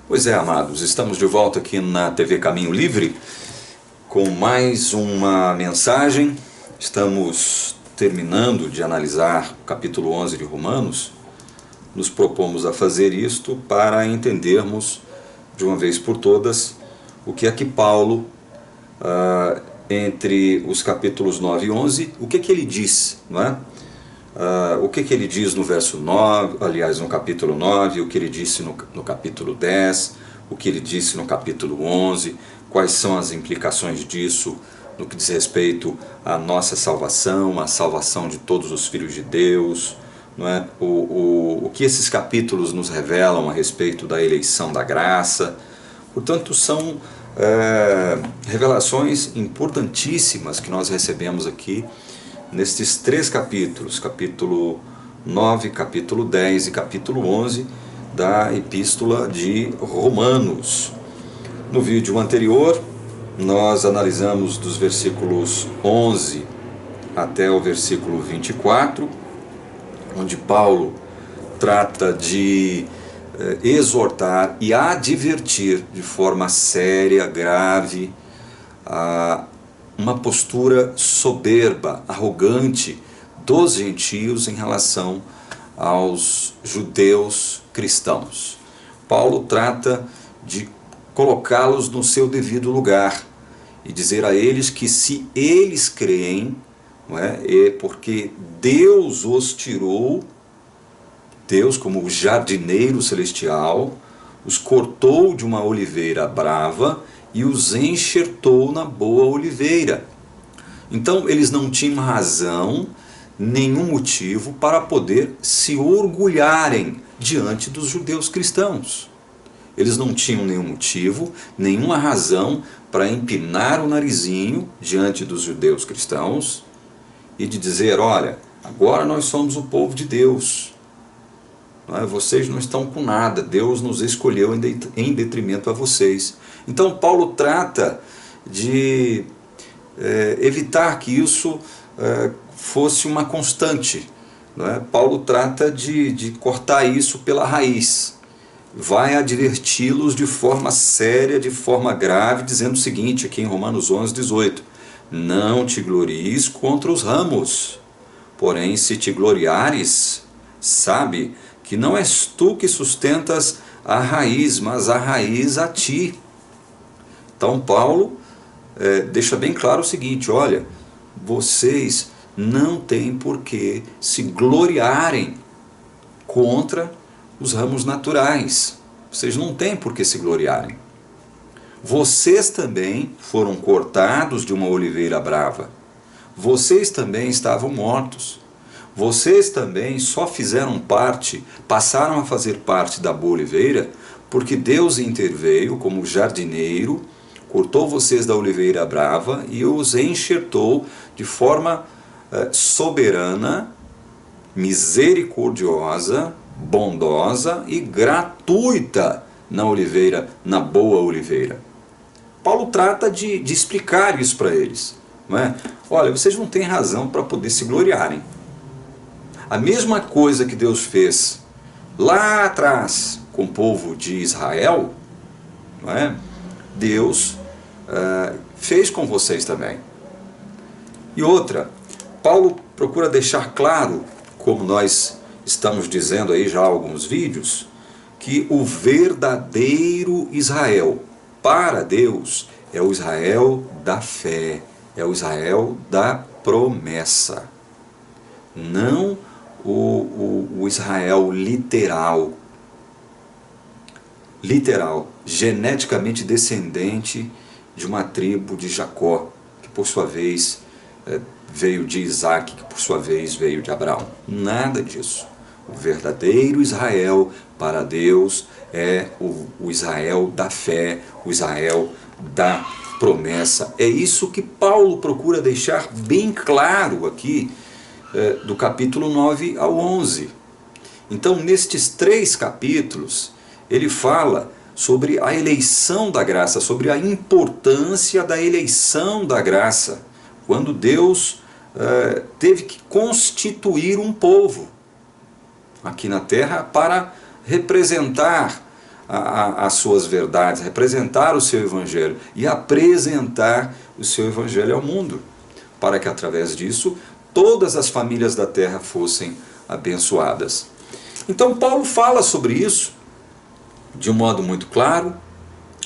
Pois é, amados, estamos de volta aqui na TV Caminho Livre com mais uma mensagem. Estamos terminando de analisar o capítulo 11 de Romanos. Nos propomos a fazer isto para entendermos de uma vez por todas o que é que Paulo, entre os capítulos 9 e 11, o que é que ele diz, não é? O que ele diz no verso 9, aliás, no capítulo 9, o que ele disse no capítulo 10, o que ele disse no capítulo 11, quais são as implicações disso no que diz respeito à nossa salvação, à salvação de todos os filhos de Deus, não é? O que esses capítulos nos revelam a respeito da eleição da graça. Portanto, são revelações importantíssimas que nós recebemos aqui nestes três capítulos, capítulo 9, capítulo 10 e capítulo 11 da Epístola de Romanos. No vídeo anterior, nós analisamos dos versículos 11 até o versículo 24, onde Paulo trata de exortar e advertir de forma séria, grave, uma postura soberba, arrogante dos gentios em relação aos judeus cristãos. Paulo trata de colocá-los no seu devido lugar e dizer a eles que se eles creem, não é porque Deus os tirou, Deus como o jardineiro celestial, os cortou de uma oliveira brava e os enxertou na boa oliveira. Então eles não tinham razão, nenhum motivo para poder se orgulharem diante dos judeus cristãos. Eles não tinham nenhum motivo, nenhuma razão para empinar o narizinho diante dos judeus cristãos e de dizer, olha, agora nós somos o povo de Deus. Vocês não estão com nada, Deus nos escolheu em detrimento a vocês. Então Paulo trata de evitar que isso fosse uma constante, não é? Paulo trata de cortar isso pela raiz. Vai adverti-los de forma séria, de forma grave, dizendo o seguinte, aqui em Romanos 11, 18. Não te glories contra os ramos, porém se te gloriares, sabe que não és tu que sustentas a raiz, mas a raiz a ti. Então Paulo deixa bem claro o seguinte, olha, vocês não têm por que se gloriarem contra os ramos naturais. Vocês não têm por que se gloriarem. Vocês também foram cortados de uma oliveira brava. Vocês também estavam mortos. Vocês também só fizeram parte, passaram a fazer parte da boa oliveira, porque Deus interveio como jardineiro, cortou vocês da oliveira brava e os enxertou de forma soberana, misericordiosa, bondosa e gratuita na oliveira, na boa oliveira. Paulo trata de explicar isso para eles, não é? Olha, vocês não têm razão para poder se gloriarem. A mesma coisa que Deus fez lá atrás com o povo de Israel, não é? Deus fez com vocês também. E outra, Paulo procura deixar claro, como nós estamos dizendo aí já há alguns vídeos, que o verdadeiro Israel para Deus é o Israel da fé, é o Israel da promessa. Não o Israel literal, geneticamente descendente de uma tribo de Jacó, que por sua vez veio de Isaac, que por sua vez veio de Abraão. Nada disso. O verdadeiro Israel para Deus é o Israel da fé, o Israel da promessa. É isso que Paulo procura deixar bem claro aqui, do capítulo 9 ao 11. Então, nestes três capítulos, ele fala sobre a eleição da graça, sobre a importância da eleição da graça, quando Deus teve que constituir um povo aqui na terra para representar as suas verdades, representar o seu evangelho e apresentar o seu evangelho ao mundo, para que através disso todas as famílias da terra fossem abençoadas. Então Paulo fala sobre isso de um modo muito claro,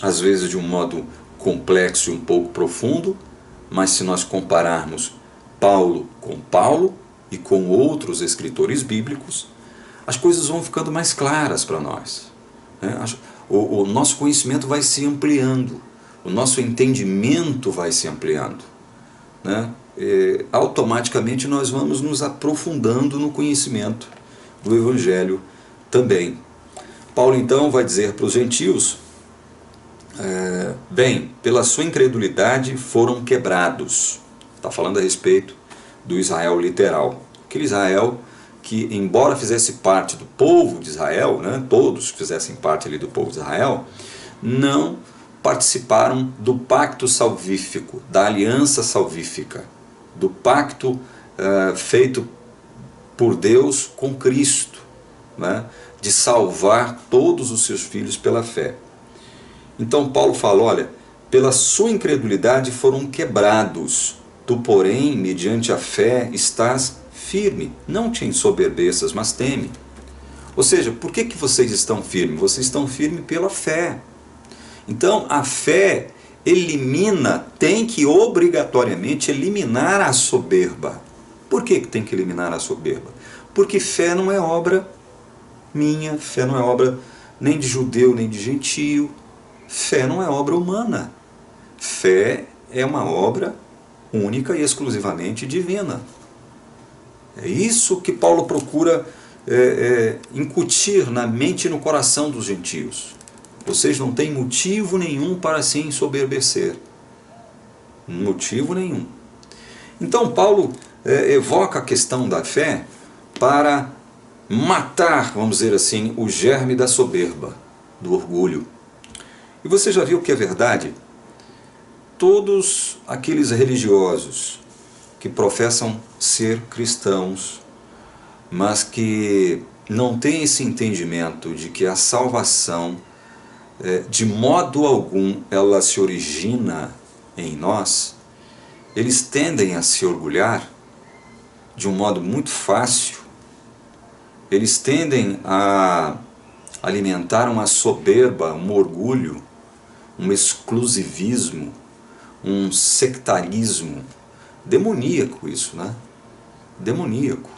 às vezes de um modo complexo e um pouco profundo, mas se nós compararmos Paulo e com outros escritores bíblicos, as coisas vão ficando mais claras para nós. O nosso conhecimento vai se ampliando, o nosso entendimento vai se ampliando. Automaticamente nós vamos nos aprofundando no conhecimento do Evangelho também. Paulo então vai dizer para os gentios, bem, pela sua incredulidade foram quebrados. Está falando a respeito do Israel literal. Aquele Israel que, embora fizesse parte do povo de Israel, todos que fizessem parte ali do povo de Israel, não participaram do pacto salvífico, da aliança salvífica, do pacto feito por Deus com Cristo, de salvar todos os seus filhos pela fé. Então Paulo fala, olha, pela sua incredulidade foram quebrados, tu porém, mediante a fé, estás firme, não te ensoberbeças, mas teme. Ou seja, por que vocês estão firmes? Vocês estão firmes pela fé. Então a fé tem que obrigatoriamente eliminar a soberba. Por que tem que eliminar a soberba? Porque fé não é obra minha, fé não é obra nem de judeu nem de gentio, fé não é obra humana. Fé é uma obra única e exclusivamente divina. É isso que Paulo procura incutir na mente e no coração dos gentios. Vocês não têm motivo nenhum para se ensoberbecer. Motivo nenhum. Então Paulo evoca a questão da fé para matar, vamos dizer assim, o germe da soberba, do orgulho. E você já viu que é verdade? Todos aqueles religiosos que professam ser cristãos, mas que não têm esse entendimento de que a salvação, de modo algum, ela se origina em nós, eles tendem a se orgulhar de um modo muito fácil. Eles tendem a alimentar uma soberba, um orgulho, um exclusivismo, um sectarismo. Demoníaco isso, Demoníaco.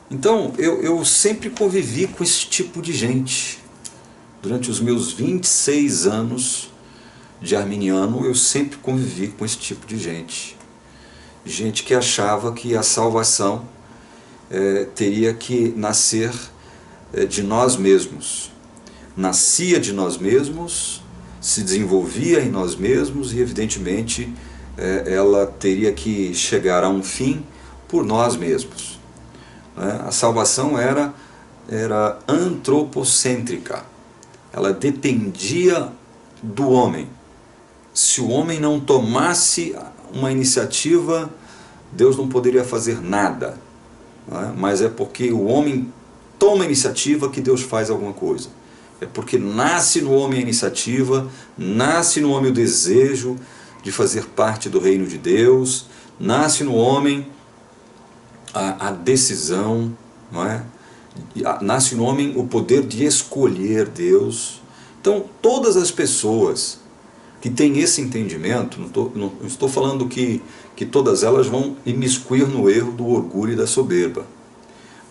Então, eu sempre convivi com esse tipo de gente. Durante os meus 26 anos de arminiano, eu sempre convivi com esse tipo de gente. Gente que achava que a salvação teria que nascer de nós mesmos. Nascia de nós mesmos, se desenvolvia em nós mesmos e, evidentemente, ela teria que chegar a um fim por nós mesmos. A salvação era antropocêntrica. Ela dependia do homem. Se o homem não tomasse uma iniciativa, Deus não poderia fazer nada. Mas é porque o homem toma a iniciativa que Deus faz alguma coisa. É porque nasce no homem a iniciativa, nasce no homem o desejo de fazer parte do reino de Deus, nasce no homem a decisão, nasce no homem o poder de escolher Deus. Então, todas as pessoas que têm esse entendimento, não estou falando que todas elas vão imiscuir no erro do orgulho e da soberba,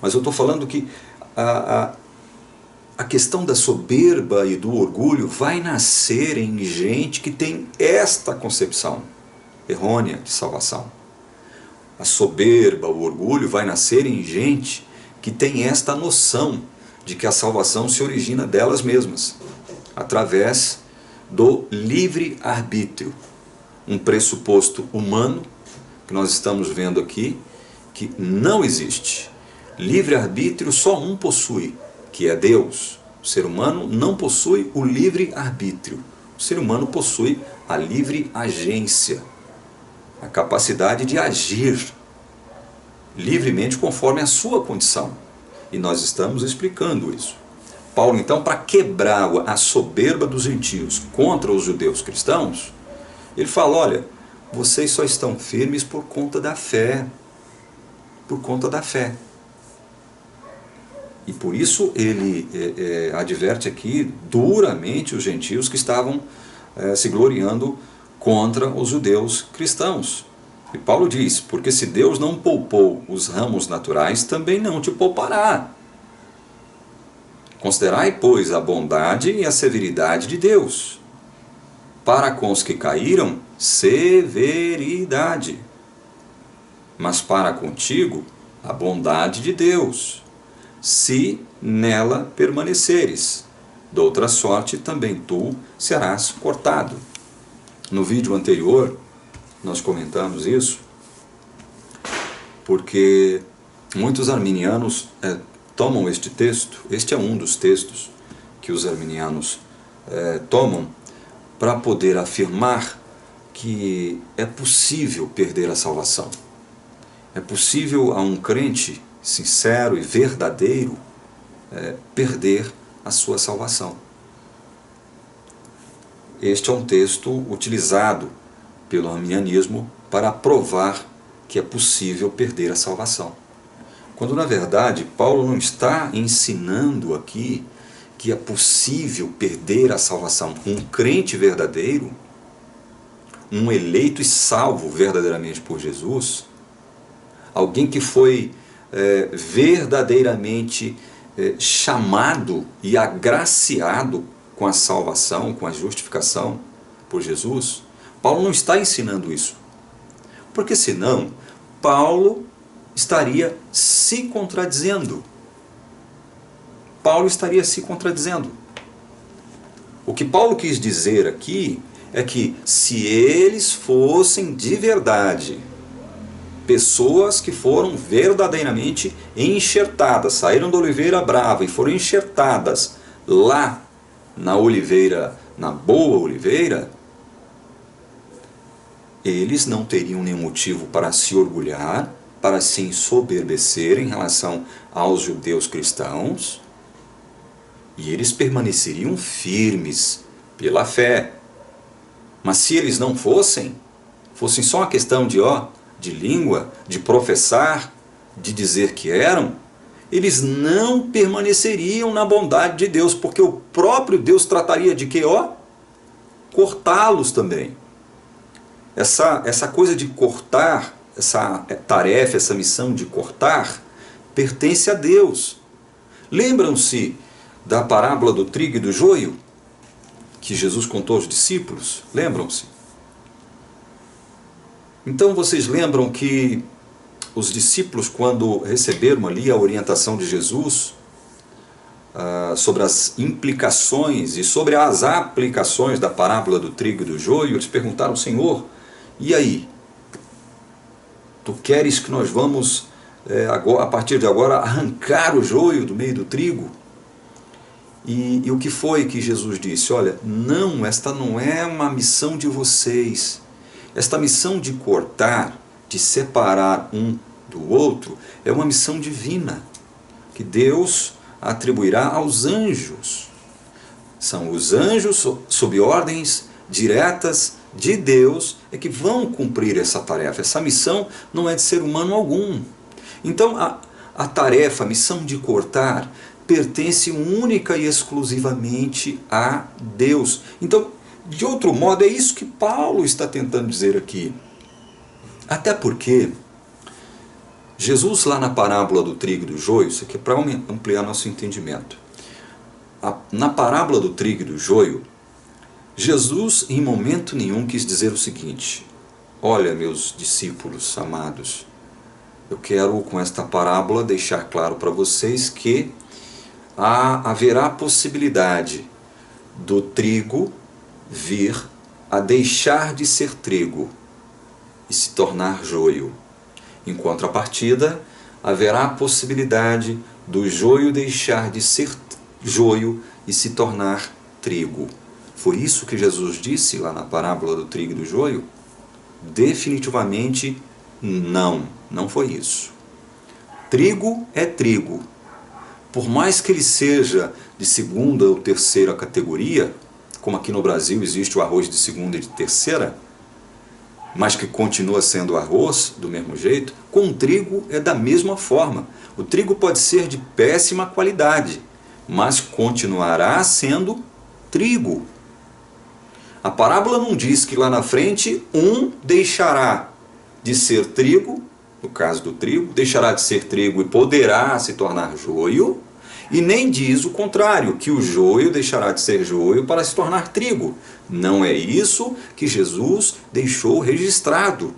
mas eu estou falando que a questão da soberba e do orgulho vai nascer em gente que tem esta concepção errônea de salvação. A soberba, o orgulho vai nascer em gente que tem esta noção de que a salvação se origina delas mesmas, através do livre-arbítrio, um pressuposto humano que nós estamos vendo aqui, que não existe. Livre-arbítrio só um possui, que é Deus. O ser humano não possui o livre-arbítrio. O ser humano possui a livre agência, a capacidade de agir livremente conforme a sua condição. E nós estamos explicando isso. Paulo, então, para quebrar a soberba dos gentios contra os judeus cristãos, ele fala, olha, vocês só estão firmes por conta da fé. Por conta da fé. E por isso ele adverte aqui duramente os gentios que estavam se gloriando contra os judeus cristãos. E Paulo diz, porque se Deus não poupou os ramos naturais, também não te poupará. Considerai, pois, a bondade e a severidade de Deus. Para com os que caíram, severidade. Mas para contigo, a bondade de Deus, se nela permaneceres. Doutra sorte, também tu serás cortado. No vídeo anterior, nós comentamos isso, porque muitos arminianos tomam este texto, este é um dos textos que os arminianos tomam para poder afirmar que é possível perder a salvação. É possível a um crente sincero e verdadeiro perder a sua salvação. Este é um texto utilizado pelo arminianismo para provar que é possível perder a salvação. Quando na verdade Paulo não está ensinando aqui que é possível perder a salvação. Um crente verdadeiro, um eleito e salvo verdadeiramente por Jesus, alguém que foi verdadeiramente chamado e agraciado com a salvação, com a justificação por Jesus, Paulo não está ensinando isso. Porque senão, Paulo estaria se contradizendo. Paulo estaria se contradizendo. O que Paulo quis dizer aqui é que se eles fossem de verdade pessoas que foram verdadeiramente enxertadas, saíram da oliveira brava e foram enxertadas lá na oliveira, na boa oliveira, eles não teriam nenhum motivo para se orgulhar, para se ensoberbecer em relação aos judeus cristãos, e eles permaneceriam firmes pela fé. Mas se eles não fossem só uma questão de língua, de professar, de dizer que eram, eles não permaneceriam na bondade de Deus, porque o próprio Deus trataria de quê? Cortá-los também. Essa coisa de cortar, essa tarefa, essa missão de cortar, pertence a Deus. Lembram-se da parábola do trigo e do joio, que Jesus contou aos discípulos? Lembram-se? Então vocês lembram que os discípulos, quando receberam ali a orientação de Jesus sobre as implicações e sobre as aplicações da parábola do trigo e do joio, eles perguntaram: Senhor, e aí? Tu queres que nós vamos, a partir de agora, arrancar o joio do meio do trigo? E o que foi que Jesus disse? Olha, não, esta não é uma missão de vocês. Esta missão de cortar, de separar um do outro, é uma missão divina, que Deus atribuirá aos anjos. São os anjos, sob ordens diretas de Deus, é que vão cumprir essa tarefa. Essa missão não é de ser humano algum. Então, a tarefa, a missão de cortar, pertence única e exclusivamente a Deus. Então, de outro modo, é isso que Paulo está tentando dizer aqui. Até porque Jesus, lá na parábola do trigo e do joio, isso aqui é para ampliar nosso entendimento. Na parábola do trigo e do joio, Jesus em momento nenhum quis dizer o seguinte: olha, meus discípulos amados, eu quero com esta parábola deixar claro para vocês que haverá possibilidade do trigo vir a deixar de ser trigo e se tornar joio. Em contrapartida, haverá possibilidade do joio deixar de ser joio e se tornar trigo. Foi isso que Jesus disse lá na parábola do trigo e do joio? Definitivamente não, não foi isso. Trigo é trigo. Por mais que ele seja de segunda ou terceira categoria, como aqui no Brasil existe o arroz de segunda e de terceira, mas que continua sendo arroz do mesmo jeito, com o trigo é da mesma forma. O trigo pode ser de péssima qualidade, mas continuará sendo trigo. A parábola não diz que lá na frente um deixará de ser trigo, no caso do trigo, deixará de ser trigo e poderá se tornar joio, e nem diz o contrário, que o joio deixará de ser joio para se tornar trigo. Não é isso que Jesus deixou registrado.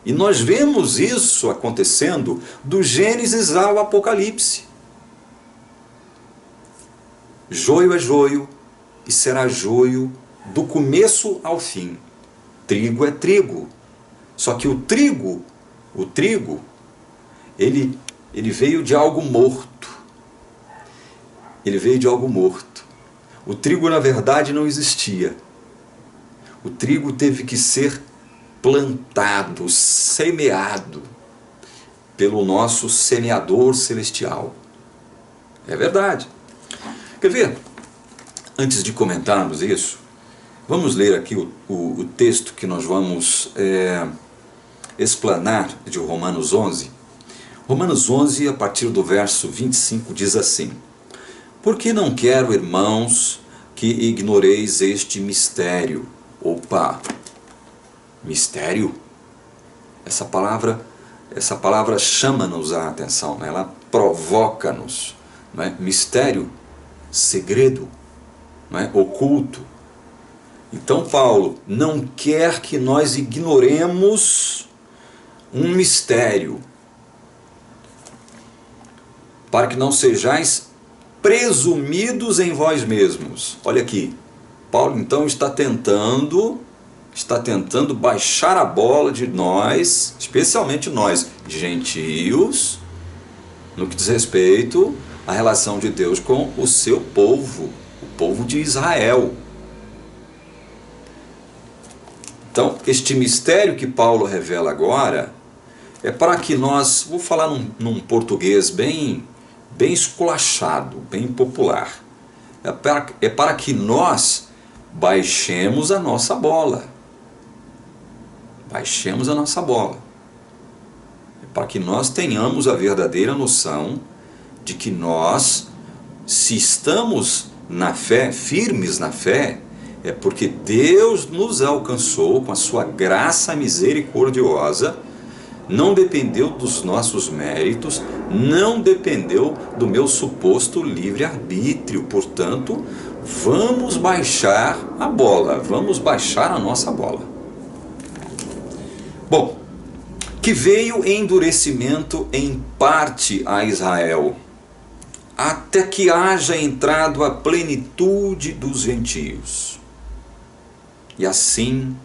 E nós vemos isso acontecendo do Gênesis ao Apocalipse. Joio é joio e será joio do começo ao fim. Trigo é trigo. Só que o trigo, ele veio de algo morto. Ele veio de algo morto. O trigo, na verdade, não existia. O trigo teve que ser plantado, semeado pelo nosso semeador celestial. É verdade. Quer ver? Antes de comentarmos isso, vamos ler aqui o texto que nós vamos explanar de Romanos 11. Romanos 11, a partir do verso 25, diz assim: Porque não quero, irmãos, que ignoreis este mistério. Opa! Mistério? Essa palavra chama-nos a atenção, né? Ela provoca-nos. Né? Mistério, segredo, né? Oculto. Então Paulo não quer que nós ignoremos um mistério, para que não sejais presumidos em vós mesmos. Olha aqui, Paulo então está tentando baixar a bola de nós, especialmente nós, gentios, no que diz respeito à relação de Deus com o seu povo, o povo de Israel. Então, este mistério que Paulo revela agora é para que nós, vou falar num português bem esculachado, bem popular, é para que nós baixemos a nossa bola. Baixemos a nossa bola. É para que nós tenhamos a verdadeira noção de que nós, se estamos na fé, firmes na fé, é porque Deus nos alcançou com a sua graça misericordiosa, não dependeu dos nossos méritos, não dependeu do meu suposto livre-arbítrio. Portanto, vamos baixar a bola, vamos baixar a nossa bola. Bom, que veio endurecimento em parte a Israel, até que haja entrado a plenitude dos gentios. E assim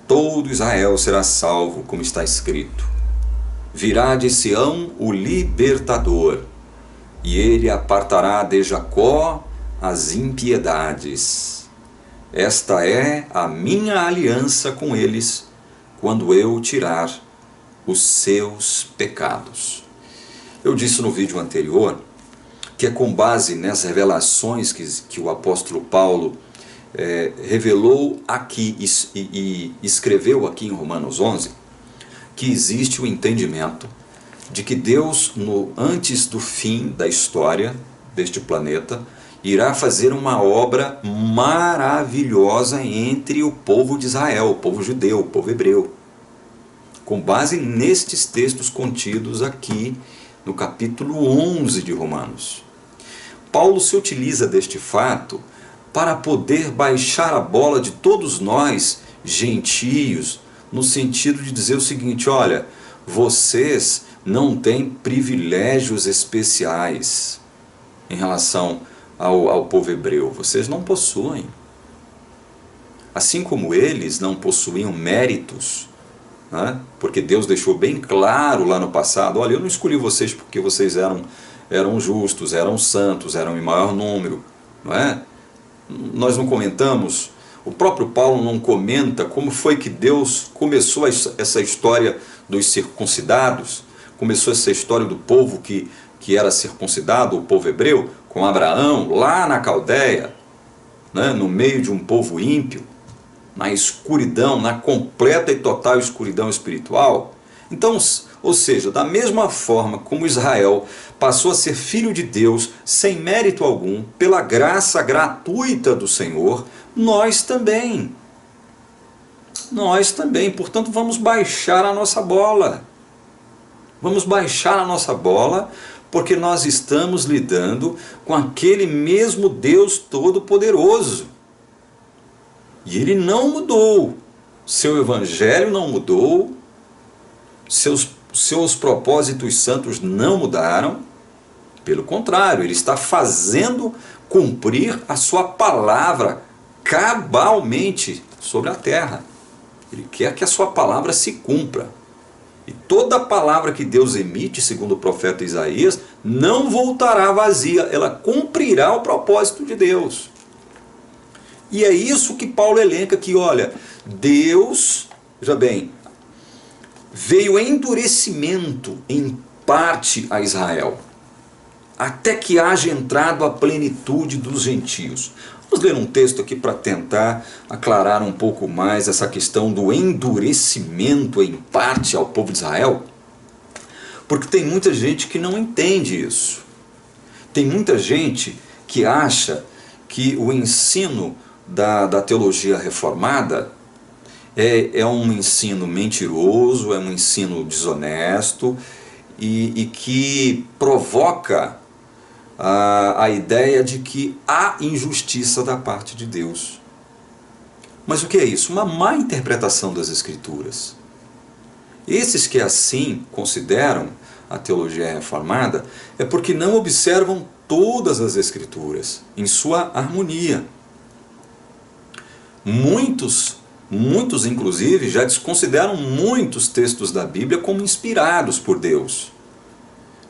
todo Israel será salvo, como está escrito: virá de Sião o libertador, e ele apartará de Jacó as impiedades. Esta é a minha aliança com eles, quando eu tirar os seus pecados. Eu disse no vídeo anterior que é com base nessas revelações que o apóstolo Paulo revelou aqui e escreveu aqui em Romanos 11, que existe o entendimento de que Deus, antes do fim da história deste planeta, irá fazer uma obra maravilhosa entre o povo de Israel, o povo judeu, o povo hebreu, com base nestes textos contidos aqui no capítulo 11 de Romanos. Paulo se utiliza deste fato para poder baixar a bola de todos nós, gentios, no sentido de dizer o seguinte: olha, vocês não têm privilégios especiais em relação ao povo hebreu, vocês não possuem. Assim como eles não possuíam méritos, né? Porque Deus deixou bem claro lá no passado: olha, eu não escolhi vocês porque vocês eram justos, eram santos, eram em maior número, não é? Nós não comentamos, o próprio Paulo não comenta como foi que Deus começou essa história dos circuncidados, começou essa história do povo que era circuncidado, o povo hebreu, com Abraão, lá na Caldeia, né, no meio de um povo ímpio, na escuridão, na completa e total escuridão espiritual. Então, ou seja, da mesma forma como Israel passou a ser filho de Deus sem mérito algum, pela graça gratuita do Senhor, nós também. Nós também. Portanto, vamos baixar a nossa bola. Vamos baixar a nossa bola, porque nós estamos lidando com aquele mesmo Deus Todo-Poderoso. E Ele não mudou. Seu Evangelho não mudou. Seus propósitos santos não mudaram. Pelo contrário, Ele está fazendo cumprir a sua palavra cabalmente sobre a terra. Ele quer que a sua palavra se cumpra. E toda palavra que Deus emite, segundo o profeta Isaías, não voltará vazia, ela cumprirá o propósito de Deus. E é isso que Paulo elenca aqui, olha, Deus, veja bem, veio endurecimento em parte a Israel, até que haja entrado a plenitude dos gentios. Vamos ler um texto aqui para tentar aclarar um pouco mais essa questão do endurecimento em parte ao povo de Israel. Porque tem muita gente que não entende isso. Tem muita gente que acha que o ensino da teologia reformada é um ensino mentiroso, é um ensino desonesto e que provoca a ideia de que há injustiça da parte de Deus. Mas o que é isso? Uma má interpretação das Escrituras. Esses que assim consideram a teologia reformada é porque não observam todas as Escrituras em sua harmonia. Muitos inclusive já desconsideram muitos textos da Bíblia como inspirados por Deus.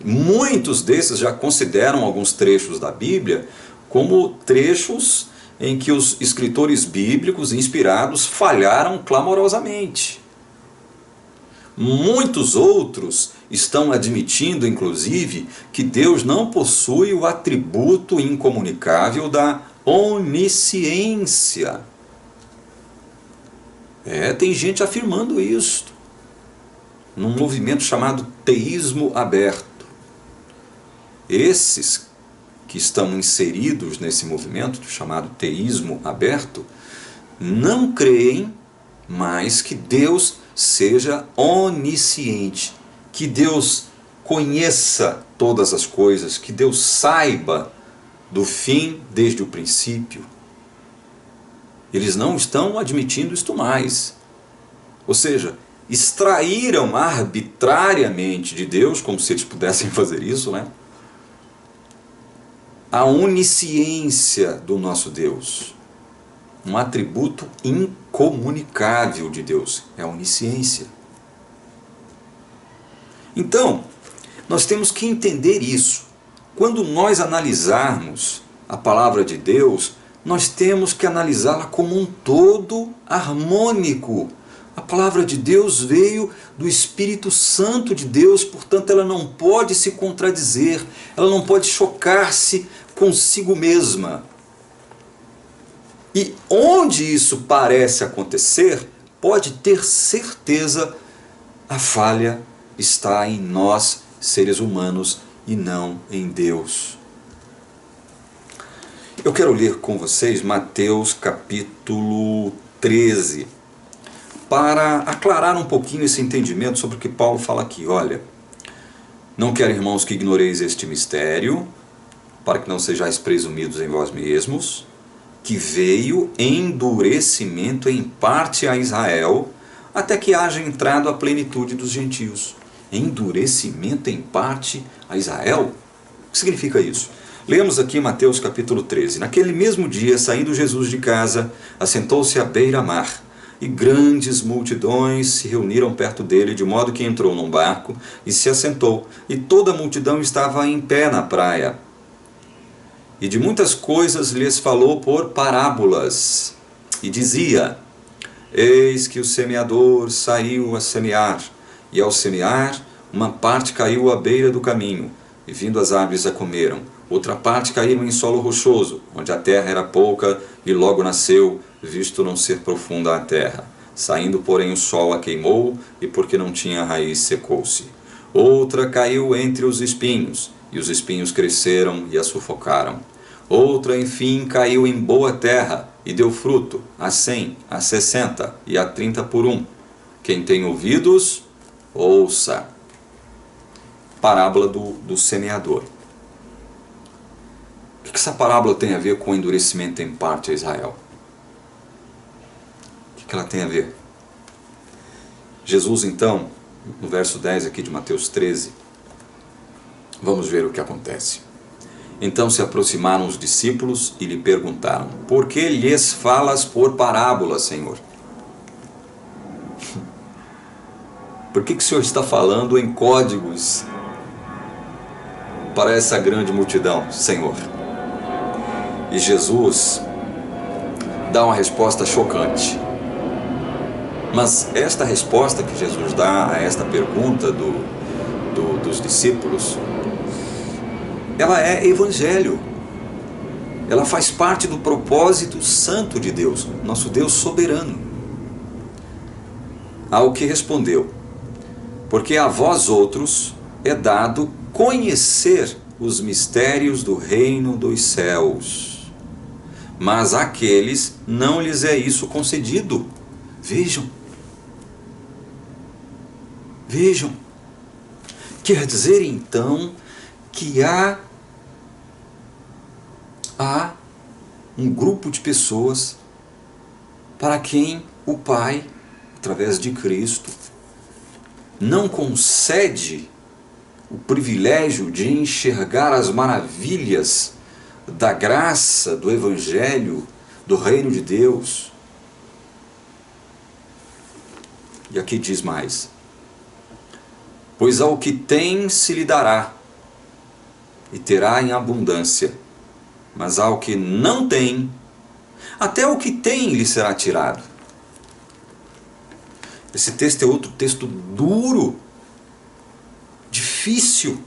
Muitos desses já consideram alguns trechos da Bíblia como trechos em que os escritores bíblicos inspirados falharam clamorosamente. Muitos outros estão admitindo, inclusive, que Deus não possui o atributo incomunicável da onisciência. Tem gente afirmando isso, num movimento chamado teísmo aberto. Esses que estão inseridos nesse movimento chamado teísmo aberto não creem mais que Deus seja onisciente, que Deus conheça todas as coisas, que Deus saiba do fim desde o princípio. Eles não estão admitindo isto mais. Ou seja, extraíram arbitrariamente de Deus, como se eles pudessem fazer isso, né? A onisciência do nosso Deus. Um atributo incomunicável de Deus é a onisciência. Então, nós temos que entender isso. Quando nós analisarmos a palavra de Deus, nós temos que analisá-la como um todo harmônico. A palavra de Deus veio do Espírito Santo de Deus, portanto ela não pode se contradizer, ela não pode chocar-se consigo mesma. E onde isso parece acontecer, pode ter certeza, a falha está em nós, seres humanos, e não em Deus. Eu quero ler com vocês Mateus capítulo 13, para aclarar um pouquinho esse entendimento sobre o que Paulo fala aqui. Olha, não quero, irmãos, que ignoreis este mistério, para que não sejais presumidos em vós mesmos, que veio endurecimento em parte a Israel, até que haja entrado a plenitude dos gentios. Endurecimento em parte a Israel? O que significa isso? Lemos aqui Mateus capítulo 13. Naquele mesmo dia, saindo Jesus de casa, assentou-se à beira-mar, e grandes multidões se reuniram perto dele, de modo que entrou num barco e se assentou, e toda a multidão estava em pé na praia. E de muitas coisas lhes falou por parábolas, e dizia: Eis que o semeador saiu a semear, e ao semear, uma parte caiu à beira do caminho, e vindo as aves a comeram. Outra parte caíram em solo rochoso, onde a terra era pouca e logo nasceu, visto não ser profunda a terra. Saindo, porém, o sol a queimou, e porque não tinha raiz, secou-se. Outra caiu entre os espinhos, e os espinhos cresceram e a sufocaram. Outra, enfim, caiu em boa terra, e deu fruto, a 100, a 60 e a 30 por um. Quem tem ouvidos, ouça. Parábola do semeador. O que essa parábola tem a ver com o endurecimento em parte a Israel? O que ela tem a ver? Jesus, então, no verso 10 aqui de Mateus 13, vamos ver o que acontece. Então se aproximaram os discípulos e lhe perguntaram: por que lhes falas por parábola, Senhor? Por que o Senhor está falando em códigos para essa grande multidão, Senhor? E Jesus dá uma resposta chocante. Mas esta resposta que Jesus dá a esta pergunta dos discípulos, ela é evangelho. Ela faz parte do propósito santo de Deus, nosso Deus soberano. Ao que respondeu: porque a vós outros é dado conhecer os mistérios do reino dos céus, mas àqueles não lhes é isso concedido. Vejam. Vejam. Quer dizer então que há um grupo de pessoas para quem o Pai, através de Cristo, não concede o privilégio de enxergar as maravilhas da graça, do Evangelho, do reino de Deus. E aqui diz mais: pois ao que tem se lhe dará, e terá em abundância, mas ao que não tem, até o que tem lhe será tirado. Esse texto é outro texto duro, difícil.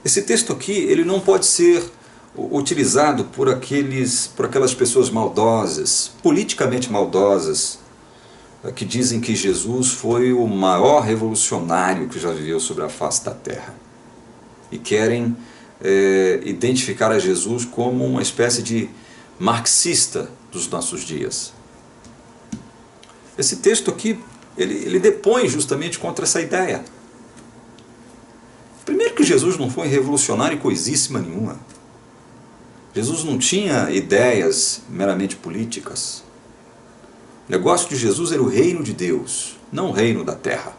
Esse texto aqui, ele não pode ser utilizado por aquelas pessoas maldosas, politicamente maldosas, que dizem que Jesus foi o maior revolucionário que já viveu sobre a face da terra. E querem identificar a Jesus como uma espécie de marxista dos nossos dias. Esse texto aqui, ele depõe justamente contra essa ideia. Primeiro que Jesus não foi revolucionário coisíssima nenhuma. Jesus não tinha ideias meramente políticas. O negócio de Jesus era o reino de Deus, não o reino da terra.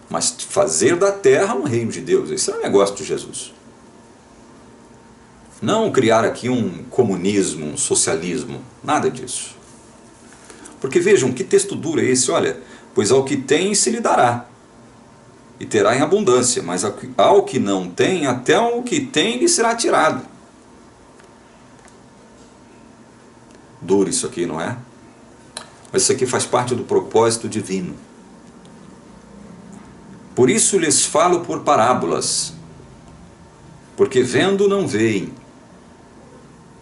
Mas fazer da terra um reino de Deus, esse era o negócio de Jesus. Não criar aqui um comunismo, um socialismo, nada disso. Porque vejam, que texto duro é esse? Olha, pois ao que tem se lhe dará, e terá em abundância, mas ao que não tem, até o que tem lhe será tirado. Duro isso aqui, não é? Mas isso aqui faz parte do propósito divino. Por isso lhes falo por parábolas, porque vendo não veem,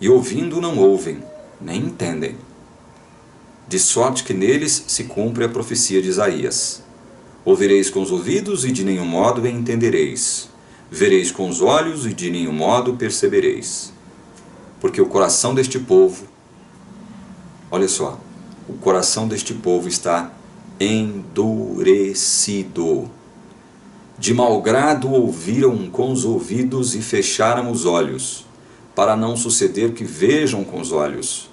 e ouvindo não ouvem, nem entendem. De sorte que neles se cumpre a profecia de Isaías. Ouvireis com os ouvidos e de nenhum modo entendereis. Vereis com os olhos e de nenhum modo percebereis. Porque o coração deste povo, olha só, o coração deste povo está endurecido. De mau grado ouviram com os ouvidos e fecharam os olhos, para não suceder que vejam com os olhos,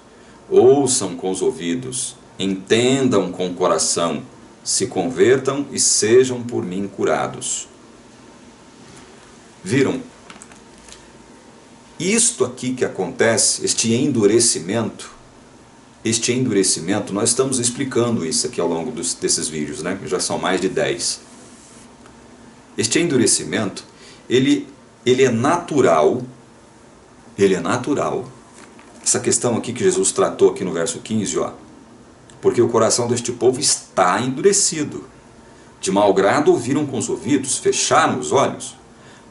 ouçam com os ouvidos, entendam com o coração, se convertam e sejam por mim curados. Viram? Isto aqui que acontece, este endurecimento, nós estamos explicando isso aqui ao longo desses vídeos, né? Já são mais de 10. Este endurecimento, ele é natural, essa questão aqui que Jesus tratou aqui no verso 15, ó, porque o coração deste povo está endurecido. De mau grado ouviram com os ouvidos, fecharam os olhos,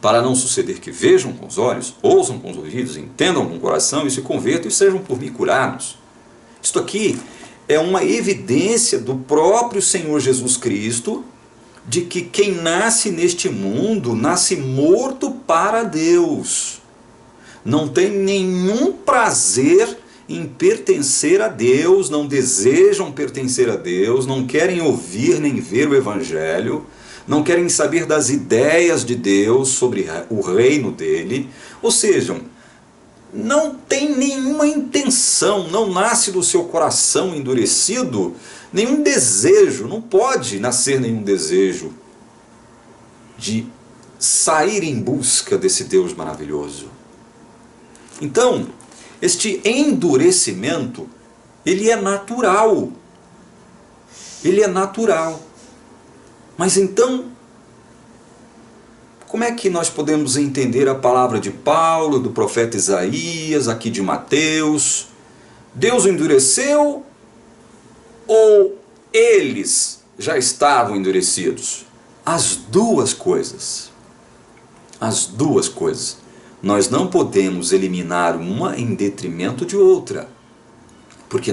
para não suceder que vejam com os olhos, ouçam com os ouvidos, entendam com o coração e se convertam e sejam por mim curados. Isto aqui é uma evidência do próprio Senhor Jesus Cristo, de que quem nasce neste mundo, nasce morto para Deus. Não tem nenhum prazer em pertencer a Deus, não desejam pertencer a Deus, não querem ouvir nem ver o Evangelho, não querem saber das ideias de Deus sobre o reino dele, ou seja, não tem nenhuma intenção, não nasce do seu coração endurecido nenhum desejo, não pode nascer nenhum desejo de sair em busca desse Deus maravilhoso. Então, este endurecimento, ele é natural. Ele é natural. Mas então, como é que nós podemos entender a palavra de Paulo, do profeta Isaías, aqui de Mateus? Deus o endureceu ou eles já estavam endurecidos? As duas coisas. As duas coisas. Nós não podemos eliminar uma em detrimento de outra. Porque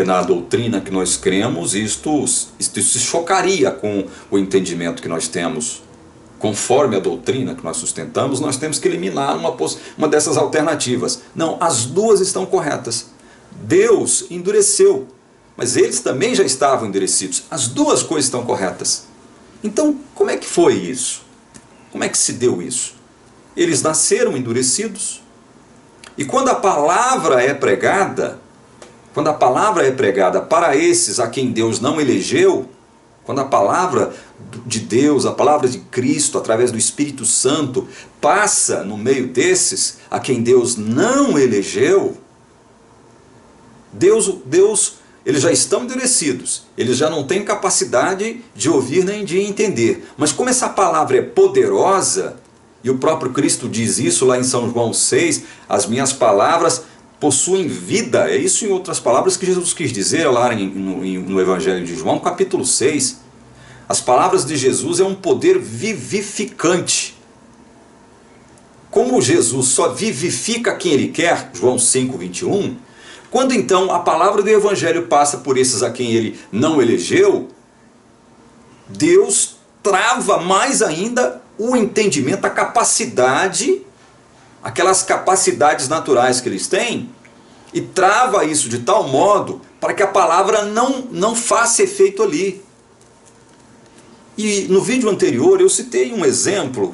na doutrina que nós cremos, isto se chocaria com o entendimento que nós temos. Conforme a doutrina que nós sustentamos, nós temos que eliminar uma dessas alternativas. Não, as duas estão corretas. Deus endureceu, mas eles também já estavam endurecidos. As duas coisas estão corretas. Então, como é que foi isso? Como é que se deu isso? Eles nasceram endurecidos. E quando a palavra é pregada para esses a quem Deus não elegeu, quando a palavra de Deus, a palavra de Cristo, através do Espírito Santo, passa no meio desses a quem Deus não elegeu, eles já estão endurecidos, eles já não têm capacidade de ouvir nem de entender. Mas como essa palavra é poderosa, e o próprio Cristo diz isso lá em São João 6, as minhas palavras possuem vida. É isso, em outras palavras, que Jesus quis dizer lá no Evangelho de João, capítulo 6. As palavras de Jesus é um poder vivificante. Como Jesus só vivifica quem Ele quer, João 5, 21, quando então a palavra do Evangelho passa por esses a quem Ele não elegeu, Deus trava mais ainda o entendimento, a capacidade, aquelas capacidades naturais que eles têm, e trava isso de tal modo para que a palavra não faça efeito ali. E no vídeo anterior eu citei um exemplo,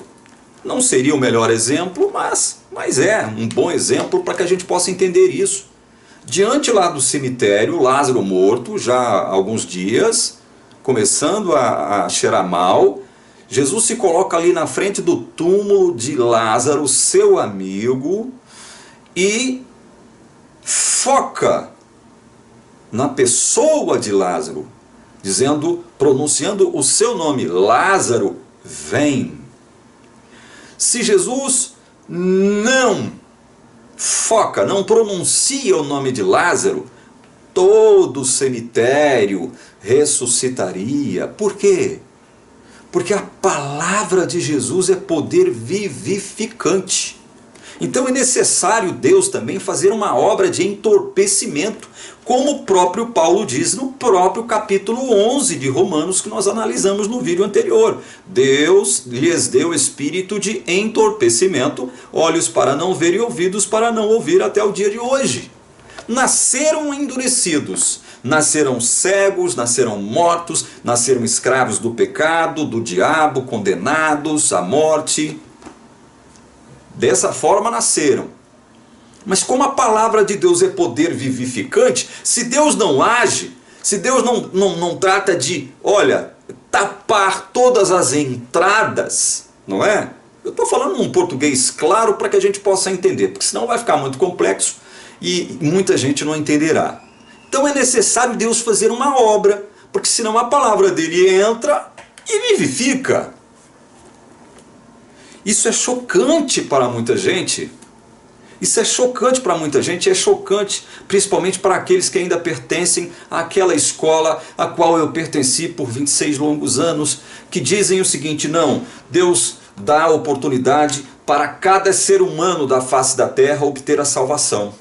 não seria o melhor exemplo, mas é um bom exemplo para que a gente possa entender isso. Diante lá do cemitério, Lázaro morto, já há alguns dias, começando a cheirar mal, Jesus se coloca ali na frente do túmulo de Lázaro, seu amigo, e foca na pessoa de Lázaro, pronunciando o seu nome: Lázaro, vem. Se Jesus não foca, não pronuncia o nome de Lázaro, todo o cemitério ressuscitaria. Por quê? Porque a palavra de Jesus é poder vivificante. Então é necessário Deus também fazer uma obra de entorpecimento, como o próprio Paulo diz no próprio capítulo 11 de Romanos, que nós analisamos no vídeo anterior. Deus lhes deu espírito de entorpecimento, olhos para não ver e ouvidos para não ouvir, até o dia de hoje. Nasceram endurecidos, nasceram cegos, nasceram mortos, nasceram escravos do pecado, do diabo, condenados à morte. Dessa forma nasceram. Mas como a palavra de Deus é poder vivificante, se Deus não age, se Deus não trata de, tapar todas as entradas, não é? Eu estou falando num português claro para que a gente possa entender, porque senão vai ficar muito complexo e muita gente não entenderá. Então é necessário Deus fazer uma obra, porque senão a palavra dele entra e vivifica. Isso é chocante para muita gente. Isso é chocante para muita gente, é chocante principalmente para aqueles que ainda pertencem àquela escola a qual eu pertenci por 26 longos anos, que dizem o seguinte: não, Deus dá oportunidade para cada ser humano da face da terra obter a salvação.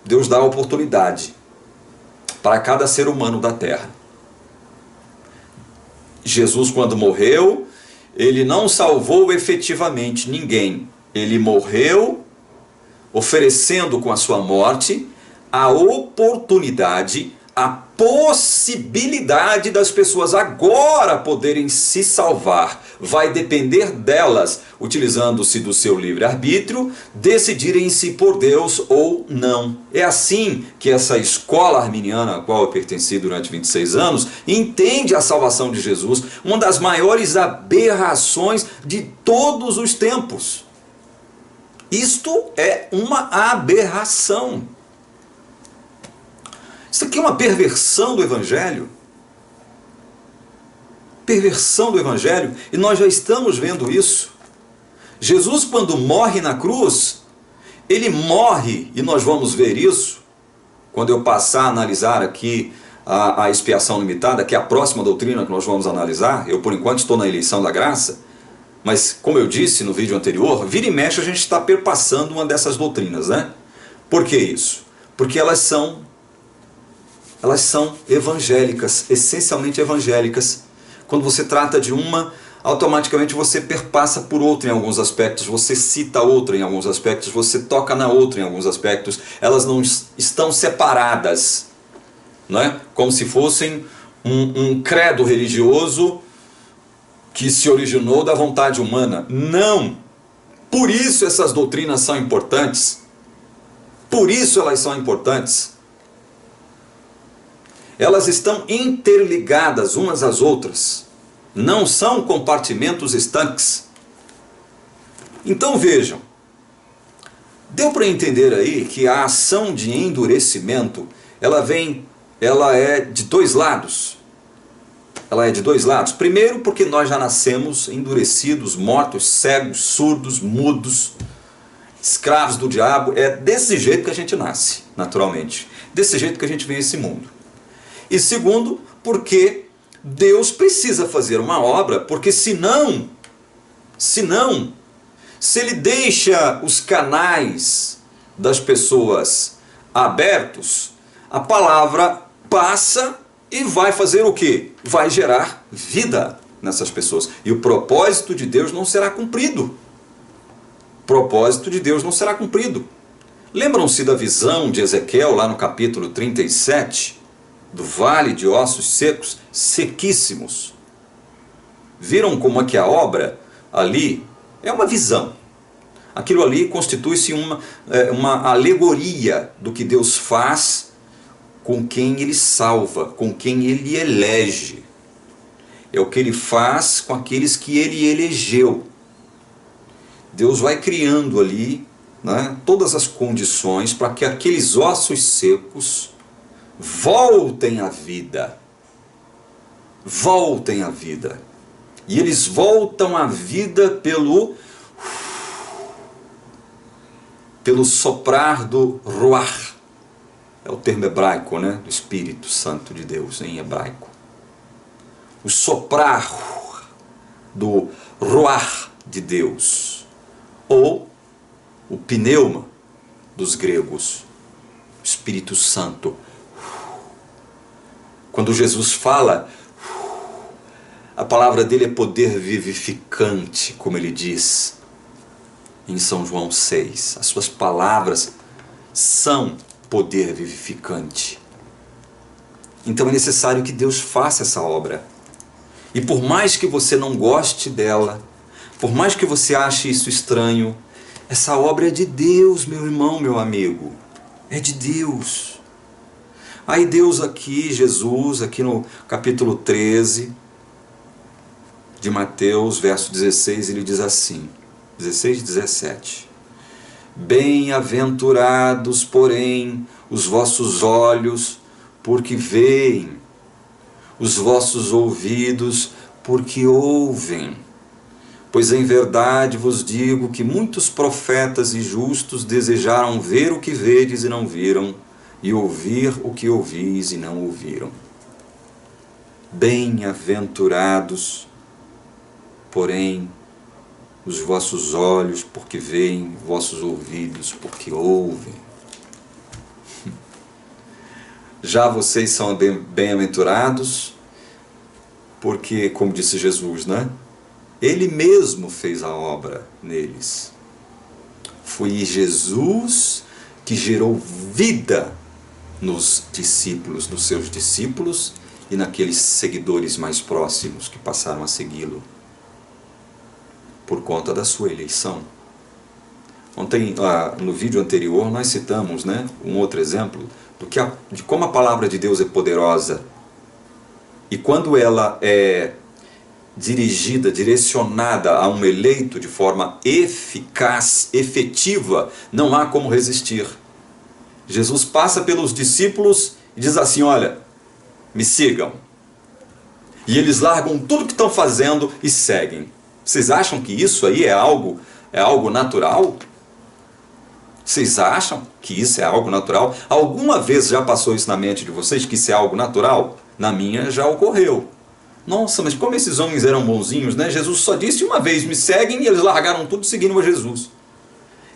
Deus dá oportunidade para cada ser humano da terra. Jesus, quando morreu, ele não salvou efetivamente ninguém. Ele morreu oferecendo com a sua morte a oportunidade, a possibilidade das pessoas agora poderem se salvar. Vai depender delas, utilizando-se do seu livre-arbítrio, decidirem-se por Deus ou não. É assim que essa escola arminiana a qual eu pertenci durante 26 anos entende a salvação de Jesus, uma das maiores aberrações de todos os tempos. Isto é uma aberração. Isso aqui é uma perversão do Evangelho. Perversão do Evangelho. E nós já estamos vendo isso. Jesus, quando morre na cruz, ele morre, e nós vamos ver isso, quando eu passar a analisar aqui a expiação limitada, que é a próxima doutrina que nós vamos analisar. Eu, por enquanto, estou na eleição da graça. Mas, como eu disse no vídeo anterior, vira e mexe a gente está perpassando uma dessas doutrinas, né? Por que isso? Porque elas são evangélicas, essencialmente evangélicas. Quando você trata de uma, automaticamente você perpassa por outra em alguns aspectos, você cita outra em alguns aspectos, você toca na outra em alguns aspectos. Elas não estão separadas, não é? Como se fossem um credo religioso que se originou da vontade humana. Não! Por isso essas doutrinas são importantes. Por isso elas são importantes. Elas estão interligadas umas às outras. Não são compartimentos estanques. Então vejam. Deu para entender aí que a ação de endurecimento, ela é de dois lados. Ela é de dois lados. Primeiro, porque nós já nascemos endurecidos, mortos, cegos, surdos, mudos, escravos do diabo. É desse jeito que a gente nasce, naturalmente. Desse jeito que a gente vem a esse mundo. E segundo, porque Deus precisa fazer uma obra, porque senão, se ele deixa os canais das pessoas abertos, a palavra passa e vai fazer o quê? Vai gerar vida nessas pessoas. E o propósito de Deus não será cumprido. O propósito de Deus não será cumprido. Lembram-se da visão de Ezequiel lá no capítulo 37? Do vale de ossos secos, sequíssimos. Viram como é que a obra ali é uma visão. Aquilo ali constitui-se uma alegoria do que Deus faz com quem Ele salva, com quem Ele elege. É o que Ele faz com aqueles que Ele elegeu. Deus vai criando ali, né, todas as condições para que aqueles ossos secos voltem à vida. Voltem à vida. E eles voltam à vida pelo soprar do ruach. É o termo hebraico, né? Do Espírito Santo de Deus em hebraico. O soprar do ruach de Deus. Ou o pneuma dos gregos. Espírito Santo. Quando Jesus fala, a palavra dele é poder vivificante, como ele diz em São João 6. As suas palavras são poder vivificante. Então é necessário que Deus faça essa obra. E por mais que você não goste dela, por mais que você ache isso estranho, essa obra é de Deus, meu irmão, meu amigo. É de Deus. Aí Deus aqui, Jesus, aqui no capítulo 13 de Mateus, verso 16, ele diz assim, 16 e 17. Bem-aventurados, porém, os vossos olhos, porque veem, os vossos ouvidos, porque ouvem. Pois em verdade vos digo que muitos profetas e justos desejaram ver o que vedes e não viram, e ouvir o que ouvis e não ouviram. Bem-aventurados, porém, os vossos olhos porque veem, vossos ouvidos porque ouvem. Já vocês são bem-aventurados, porque, como disse Jesus, né? Ele mesmo fez a obra neles. Foi Jesus que gerou vida nos discípulos, nos seus discípulos e naqueles seguidores mais próximos que passaram a segui-lo por conta da sua eleição. Ontem, no vídeo anterior, nós citamos, né, um outro exemplo de como a palavra de Deus é poderosa. E quando ela é dirigida, direcionada a um eleito de forma eficaz, efetiva, não há como resistir. Jesus passa pelos discípulos e diz assim: olha, me sigam. E eles largam tudo que estão fazendo e seguem. Vocês acham que isso aí é algo natural? Vocês acham que isso é algo natural? Alguma vez já passou isso na mente de vocês, que isso é algo natural? Na minha já ocorreu. Nossa, mas como esses homens eram bonzinhos, né? Jesus só disse uma vez, me seguem, e eles largaram tudo seguindo a Jesus.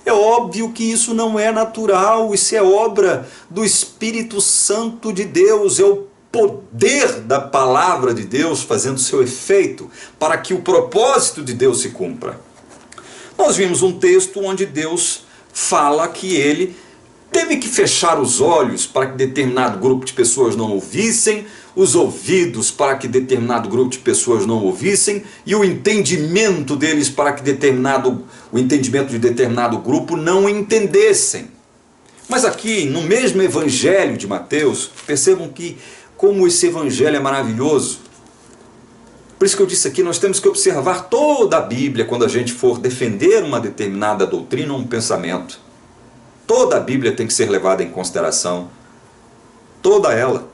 É óbvio que isso não é natural, isso é obra do Espírito Santo de Deus, é o poder da palavra de Deus fazendo seu efeito para que o propósito de Deus se cumpra. Nós vimos um texto onde Deus fala que ele teve que fechar os olhos para que determinado grupo de pessoas não ouvissem, os ouvidos para que determinado grupo de pessoas não ouvissem, e o entendimento deles para que o entendimento de determinado grupo não entendessem. Mas aqui, no mesmo evangelho de Mateus, percebam que como esse evangelho é maravilhoso. Por isso que eu disse aqui, nós temos que observar toda a Bíblia quando a gente for defender uma determinada doutrina ou um pensamento. Toda a Bíblia tem que ser levada em consideração. Toda ela.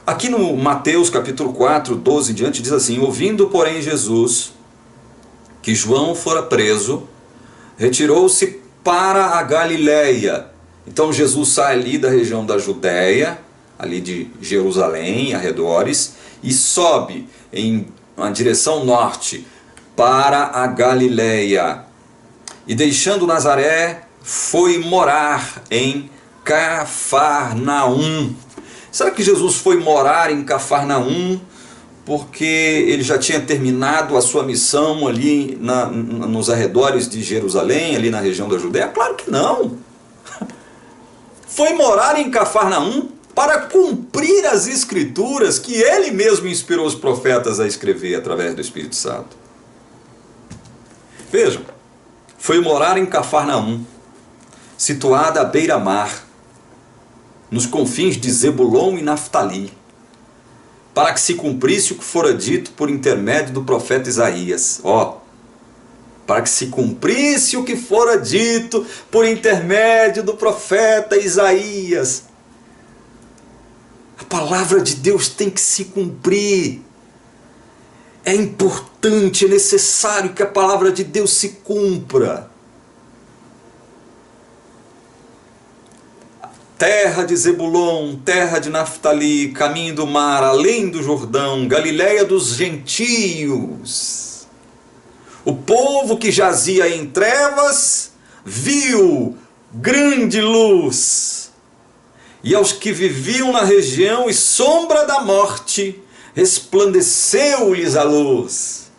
Aqui no Mateus capítulo 4, 12 em diante, diz assim: ouvindo, porém, Jesus que João fora preso, retirou-se para a Galileia. Então Jesus sai ali da região da Judéia, ali de Jerusalém, arredores, e sobe em uma direção norte para a Galileia. E deixando Nazaré, foi morar em Cafarnaum. Será que Jesus foi morar em Cafarnaum porque ele já tinha terminado a sua missão ali nos arredores de Jerusalém, ali na região da Judéia? Claro que não. Foi morar em Cafarnaum para cumprir as escrituras que ele mesmo inspirou os profetas a escrever através do Espírito Santo. Vejam, foi morar em Cafarnaum, situada à beira-mar, nos confins de Zebulon e Naftali, para que se cumprisse o que fora dito por intermédio do profeta Isaías. Para que se cumprisse o que fora dito por intermédio do profeta Isaías. A palavra de Deus tem que se cumprir. É importante, é necessário que a palavra de Deus se cumpra. Terra de Zebulon, terra de Naftali, caminho do mar, além do Jordão, Galileia dos gentios. O povo que jazia em trevas viu grande luz. E aos que viviam na região e sombra da morte, resplandeceu-lhes a luz.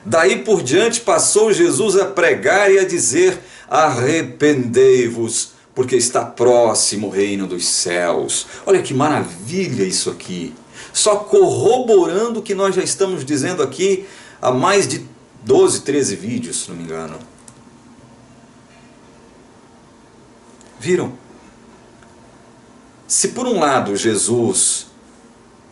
Daí por diante passou Jesus a pregar e a dizer: arrependei-vos, porque está próximo o reino dos céus. Olha que maravilha isso aqui. Só corroborando o que nós já estamos dizendo aqui há mais de 12, 13 vídeos, se não me engano. Viram? Se por um lado Jesus,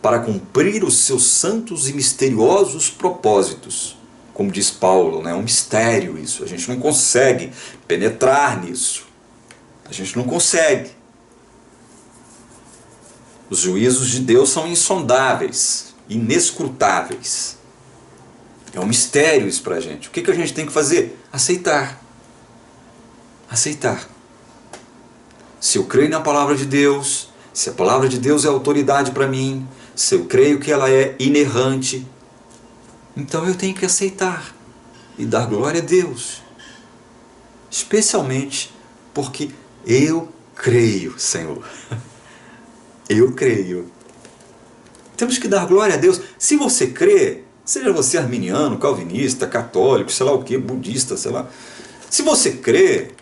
para cumprir os seus santos e misteriosos propósitos, como diz Paulo, né, é um mistério isso, a gente não consegue penetrar nisso. A gente não consegue. Os juízos de Deus são insondáveis, inescrutáveis. É um mistério isso para a gente. O que a gente tem que fazer? Aceitar. Aceitar. Se eu creio na palavra de Deus, se a palavra de Deus é autoridade para mim, se eu creio que ela é inerrante, então eu tenho que aceitar e dar glória a Deus. Especialmente porque eu creio, Senhor. Eu creio. Temos que dar glória a Deus. Se você crê, seja você arminiano, calvinista, católico, sei lá o que, budista, sei lá. Se você crê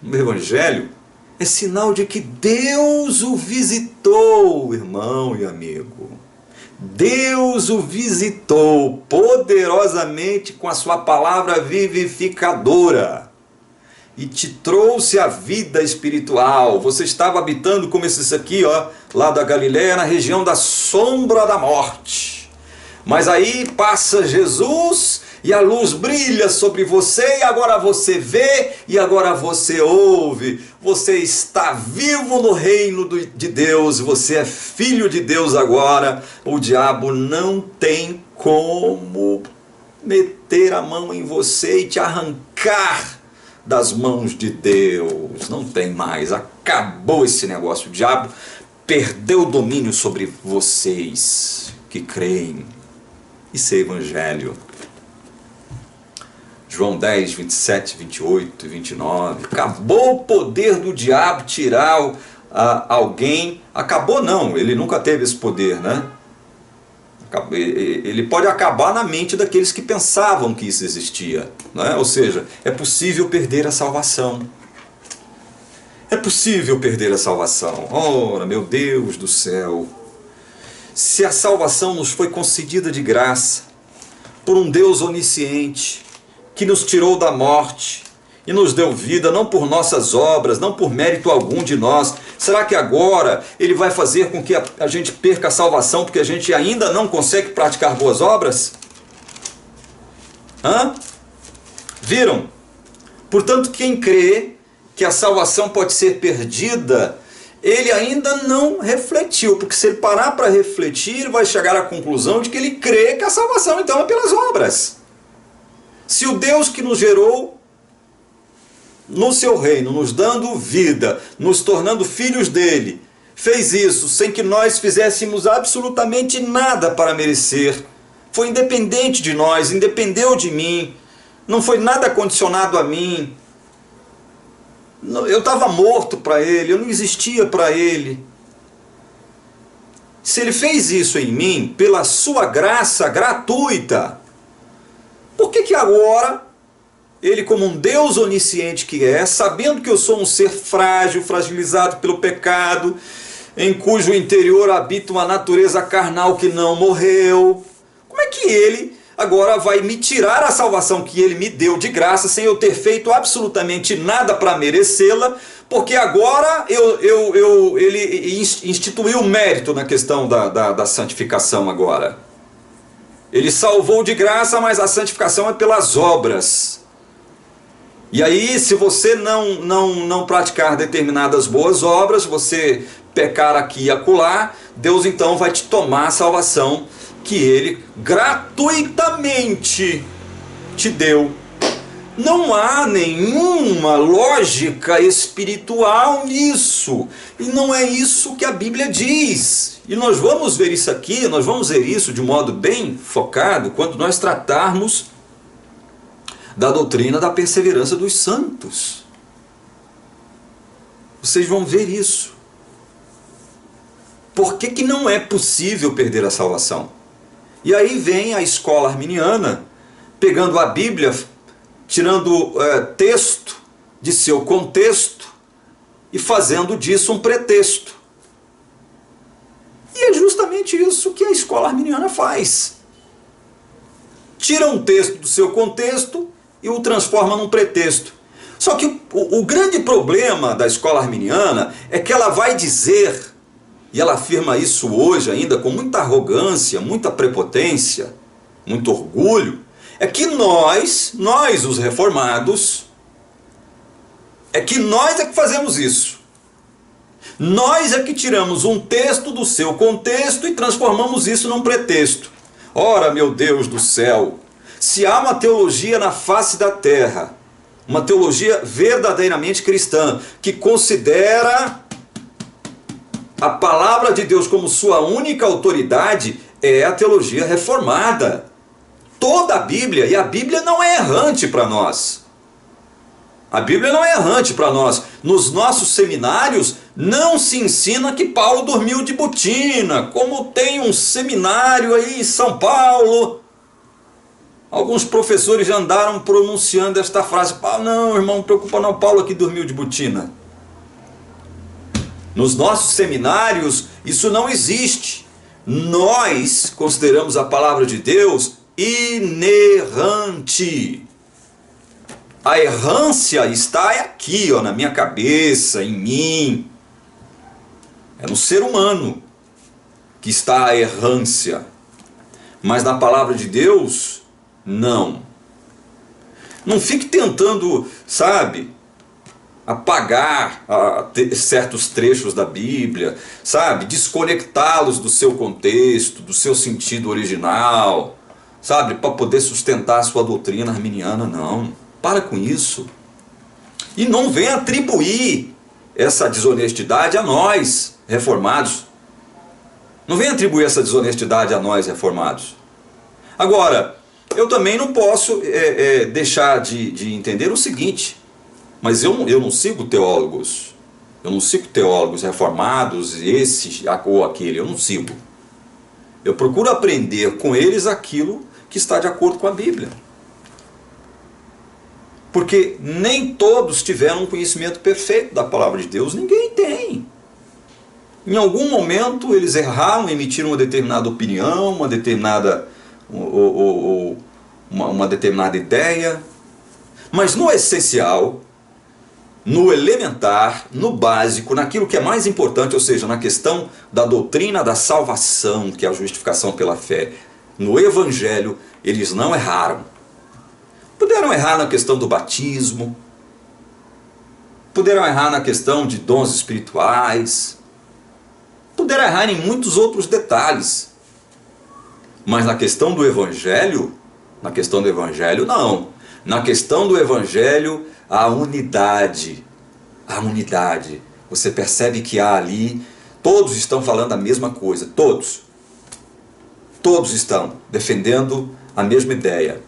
no Evangelho, é sinal de que Deus o visitou, irmão e amigo. Deus o visitou poderosamente com a sua palavra vivificadora e te trouxe a vida espiritual. Você estava habitando, como esses aqui, ó, lá da Galileia, na região da sombra da morte. Mas aí passa Jesus e a luz brilha sobre você, e agora você vê, e agora você ouve. Você está vivo no reino de Deus, você é filho de Deus agora. O diabo não tem como meter a mão em você e te arrancar das mãos de Deus. Não tem mais, acabou esse negócio. O diabo perdeu o domínio sobre vocês que creem. Isso é Evangelho. João 10, 27, 28 e 29. Acabou o poder do diabo tirar alguém. Acabou não, ele nunca teve esse poder, né? Ele pode acabar na mente daqueles que pensavam que isso existia, né? Ou seja, é possível perder a salvação. É possível perder a salvação. Ora, meu Deus do céu. Se a salvação nos foi concedida de graça por um Deus onisciente, que nos tirou da morte e nos deu vida, não por nossas obras, não por mérito algum de nós, será que agora Ele vai fazer com que a gente perca a salvação porque a gente ainda não consegue praticar boas obras? Viram? Portanto, quem crê que a salvação pode ser perdida, ele ainda não refletiu, porque se ele parar para refletir, ele vai chegar à conclusão de que ele crê que a salvação então é pelas obras. Se o Deus que nos gerou no seu reino, nos dando vida, nos tornando filhos dele, fez isso sem que nós fizéssemos absolutamente nada para merecer, foi independente de nós, independeu de mim, não foi nada condicionado a mim, eu estava morto para ele, eu não existia para ele. Se ele fez isso em mim, pela sua graça gratuita, por que agora, ele como um Deus onisciente que é, sabendo que eu sou um ser frágil, fragilizado pelo pecado, em cujo interior habita uma natureza carnal que não morreu, como é que ele agora vai me tirar a salvação que ele me deu de graça, sem eu ter feito absolutamente nada para merecê-la, porque agora ele instituiu mérito na questão da santificação agora. Ele salvou de graça, mas a santificação é pelas obras. E aí, se você não praticar determinadas boas obras, você pecar aqui e acolá, Deus então vai te tomar a salvação que Ele gratuitamente te deu. Não há nenhuma lógica espiritual nisso. E não é isso que a Bíblia diz. E nós vamos ver isso aqui, nós vamos ver isso de modo bem focado quando nós tratarmos da doutrina da perseverança dos santos. Vocês vão ver isso. Por que não é possível perder a salvação? E aí vem a escola arminiana, pegando a Bíblia, tirando texto de seu contexto e fazendo disso um pretexto. E é justamente isso que a escola arminiana faz. Tira um texto do seu contexto e o transforma num pretexto. Só que o grande problema da escola arminiana é que ela vai dizer, e ela afirma isso hoje ainda com muita arrogância, muita prepotência, muito orgulho, é que nós os reformados, é que fazemos isso. Nós é que tiramos um texto do seu contexto e transformamos isso num pretexto. Ora, meu Deus do céu, Se há uma teologia na face da terra, uma teologia verdadeiramente cristã, que considera a palavra de Deus como sua única autoridade, é a teologia reformada. Toda a Bíblia, e a Bíblia não é errante para nós. A Bíblia não é errante para nós. Nos nossos seminários não se ensina que Paulo dormiu de botina, como tem um seminário aí em São Paulo. Alguns professores já andaram pronunciando esta frase: não, irmão, não preocupa não, Paulo aqui dormiu de botina. Nos nossos seminários isso não existe. Nós consideramos a palavra de Deus inerrante. A errância está aqui, na minha cabeça, em mim. É no ser humano que está a errância. Mas na palavra de Deus, não. Não fique tentando, apagar certos trechos da Bíblia, desconectá-los do seu contexto, do seu sentido original, para poder sustentar a sua doutrina arminiana, não. Para com isso. E não venha atribuir essa desonestidade a nós, reformados. Não venha atribuir essa desonestidade a nós, reformados. Agora, eu também não posso deixar de entender o seguinte: mas eu não sigo teólogos. Eu não sigo teólogos reformados, esse ou aquele, eu não sigo. Eu procuro aprender com eles aquilo que está de acordo com a Bíblia. Porque nem todos tiveram um conhecimento perfeito da palavra de Deus, ninguém tem. Em algum momento eles erraram, emitiram uma determinada opinião, uma determinada ideia, mas no essencial, no elementar, no básico, naquilo que é mais importante, ou seja, na questão da doutrina da salvação, que é a justificação pela fé, no Evangelho, eles não erraram. Puderam errar na questão do batismo, puderam errar na questão de dons espirituais, puderam errar em muitos outros detalhes. Mas na questão do Evangelho, não. Na questão do Evangelho, a unidade. Você percebe que há ali, todos estão falando a mesma coisa, todos. Todos estão defendendo a mesma ideia.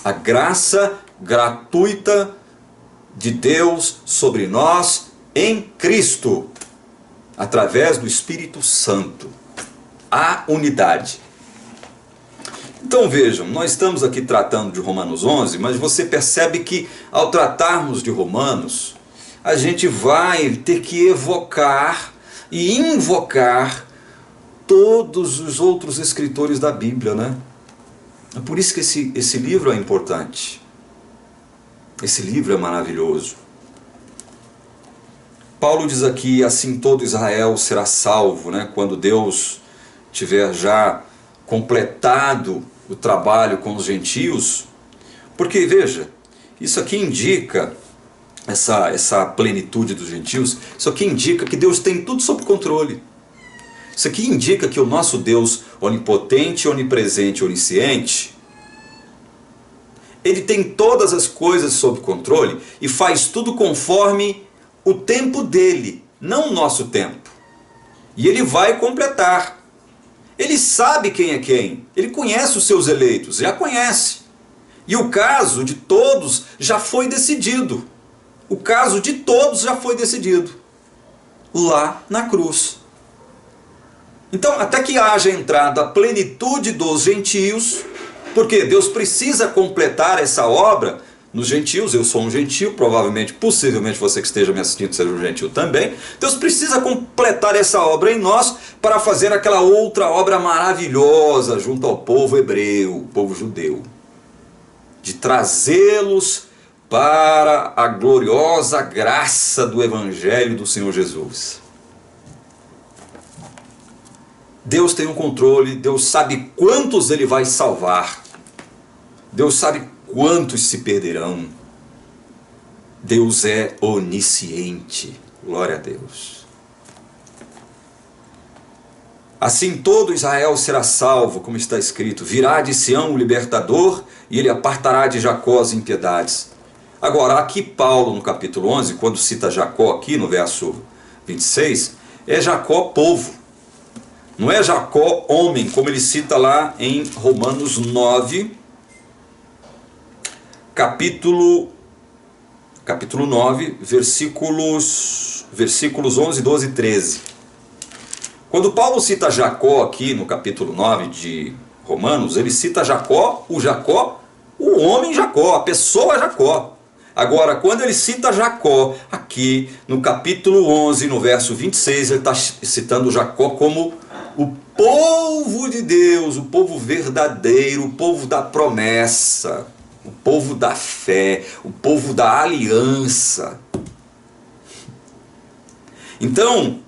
A graça gratuita de Deus sobre nós em Cristo, através do Espírito Santo. A unidade. Então vejam, nós estamos aqui tratando de Romanos 11, mas você percebe que ao tratarmos de Romanos, a gente vai ter que evocar e invocar todos os outros escritores da Bíblia, né? É por isso que esse livro é importante. Esse livro é maravilhoso. Paulo diz aqui: assim todo Israel será salvo, né? Quando Deus tiver já completado o trabalho com os gentios. Porque, veja, isso aqui indica, essa plenitude dos gentios, isso aqui indica que Deus tem tudo sob controle. Isso aqui indica que o nosso Deus onipotente, onipresente, onisciente, Ele tem todas as coisas sob controle e faz tudo conforme o tempo dele, não o nosso tempo. E Ele vai completar. Ele sabe quem é quem, Ele conhece os seus eleitos, já conhece. E o caso de todos já foi decidido. O caso de todos já foi decidido. Lá na cruz. Então, até que haja entrada a plenitude dos gentios, porque Deus precisa completar essa obra nos gentios. Eu sou um gentio, provavelmente, possivelmente você que esteja me assistindo seja um gentio também. Deus precisa completar essa obra em nós para fazer aquela outra obra maravilhosa junto ao povo hebreu, o povo judeu, de trazê-los para a gloriosa graça do Evangelho do Senhor Jesus. Deus tem um controle, Deus sabe quantos Ele vai salvar, Deus sabe quantos se perderão. Deus é onisciente, glória a Deus. Assim todo Israel será salvo, como está escrito: virá de Sião o libertador e ele apartará de Jacó as impiedades. Agora, aqui Paulo, no capítulo 11, quando cita Jacó aqui no verso 26, é Jacó povo. Não é Jacó homem, como ele cita lá em Romanos 9, capítulo 9, versículos 11, 12 e 13. Quando Paulo cita Jacó aqui no capítulo 9 de Romanos, ele cita Jacó, o homem Jacó, a pessoa Jacó. Agora, quando ele cita Jacó aqui no capítulo 11, no verso 26, ele está citando Jacó como o povo de Deus, o povo verdadeiro, o povo da promessa, o povo da fé, o povo da aliança. Então,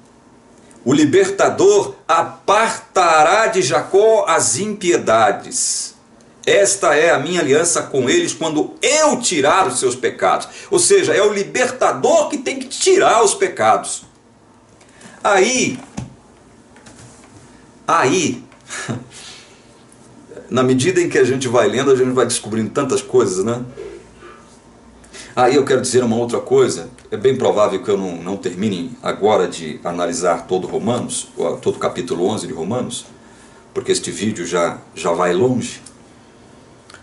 o libertador apartará de Jacó as impiedades. Esta é a minha aliança com eles quando eu tirar os seus pecados. Ou seja, é o libertador que tem que tirar os pecados. Aí, na medida em que a gente vai lendo, a gente vai descobrindo tantas coisas, né? Aí eu quero dizer uma outra coisa. É bem provável que eu não termine agora de analisar todo Romanos, todo o capítulo 11 de Romanos, porque este vídeo já vai longe.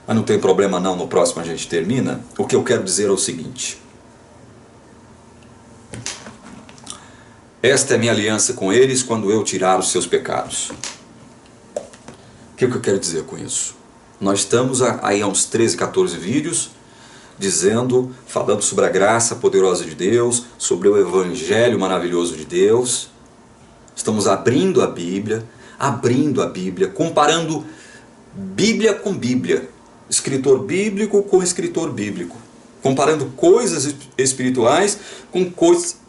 Mas não tem problema não, no próximo a gente termina. O que eu quero dizer é o seguinte: esta é a minha aliança com eles quando eu tirar os seus pecados. O que eu quero dizer com isso? Nós estamos aí há uns 13, 14 vídeos falando sobre a graça poderosa de Deus, sobre o evangelho maravilhoso de Deus. Estamos abrindo a Bíblia, comparando Bíblia com Bíblia, escritor bíblico com escritor bíblico, comparando coisas espirituais com